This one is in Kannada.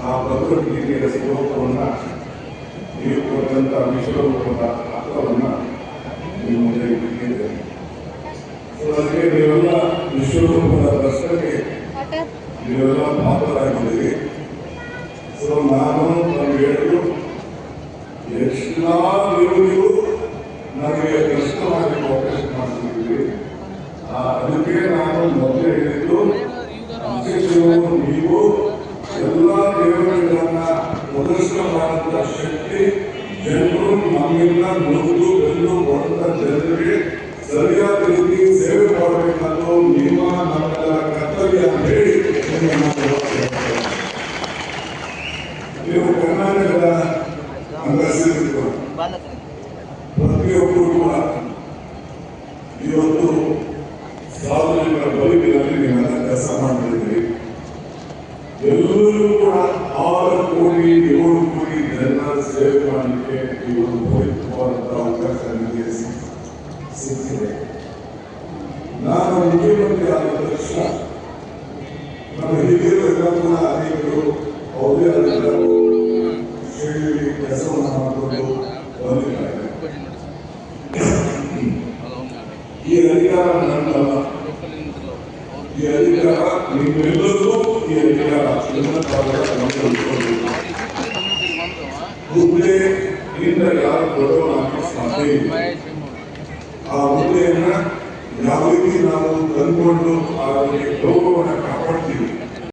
ಆ ಭಗವದ್ಗೀತೆಯ ಶ್ಲೋಕವನ್ನು ನೀವು ಕೊಟ್ಟಂತ ವಿಶ್ವರೂಪದ ಅರ್ಥವನ್ನು ನಿಮ್ಮ ಮುಂದೆ ಇಟ್ಟಿದ್ದೇವೆ. ಅದಕ್ಕೆ ನೀವೆಲ್ಲ ವಿಶ್ವರೂಪದ ದರ್ಶನಕ್ಕೆ ನೀವೆಲ್ಲ ಪಾತ್ರರಾಗಿದ್ದೀರಿ. ಸೊ ನಾನು ನಮ್ಗೆ ಹೇಳಲು ಎಲ್ಲ ನೀವು ನನಗೆ ದರ್ಶನ ಮಾಡಲಿಕ್ಕೆ ಅವಕಾಶ ಮಾಡ್ತಿದ್ದೀವಿ. ಅದಕ್ಕೆ ನಾನು ಮೊದಲೇ ಹೇಳಿದ್ದು ನೀವು ಎಲ್ಲ ದೇವರುಗಳನ್ನ ಪ್ರದರ್ಶನ ಮಾಡುವಂತ ಶಕ್ತಿ ಜನರು ನಮ್ಮಿಂದ ನುಗ್ಗು ಬೆನ್ನು ಕೊಡುವಂತ ಜನರಿಗೆ ಸರಿಯಾದ ರೀತಿ ಸೇವೆ ಮಾಡಬೇಕನ್ನೋ ನಿಮ್ಮ ನಮ್ಮೆಲ್ಲರ ಕರ್ತವ್ಯ ಅಂತ ಹೇಳಿ ನೀವು ಕರ್ನಾಟಕದ ಅಂಗಸಿದ್ರು ಪ್ರತಿಯೊಬ್ಬರು ಕೂಡ ಇವತ್ತು ಸಾರ್ವಜನಿಕರ ಬದುಕಿನಲ್ಲಿ ನೀವೆಲ್ಲ ಕೆಲಸ ಮಾಡ್ತಿದ್ದೀರಿ. ಎಲ್ಲರೂ ಕೂಡ 6 ಕೋಟಿ 7 ಕೋಟಿ ಜನರ ಸೇವೆ ಮಾಡಲಿಕ್ಕೆ ಈ ಒಂದು ಪವಿತ್ರವಾದಂತಹ ಅವಕಾಶ ನಿಮಗೆ ಸಿಕ್ಕಿದೆ. ನಾನು ಮುಖ್ಯಮಂತ್ರಿ ಆದ ತಕ್ಷಣ ನಮ್ಮ ಹಿರಿಯರೆಲ್ಲ ಕೂಡ ಅನೇಕರು ಅವರೇ ಆದ ಶೈಲಿ ಕೆಲಸವನ್ನು ಮಾಡಿಕೊಂಡು ಬಂದಿದ್ದಾರೆ. ಈ ಅಧಿಕಾರ ನನ್ನಲ್ಲ, ಈ ಅಧಿಕಾರ ನಿಮ್ಮೆಲ್ಲರಿಗೂ ಈ ಅಧಿಕಾರ ಹುದ್ದೆಯಿಂದ ಯಾರು ದೊಡ್ಡವನಾಗಿ ಸಾಧ್ಯ ಇಲ್ಲ. ಆ ಹುದ್ದೆಯನ್ನ ಯಾವ ರೀತಿ ನಾವು ತಂದುಕೊಂಡು ಅದಕ್ಕೆ ಗೌರವ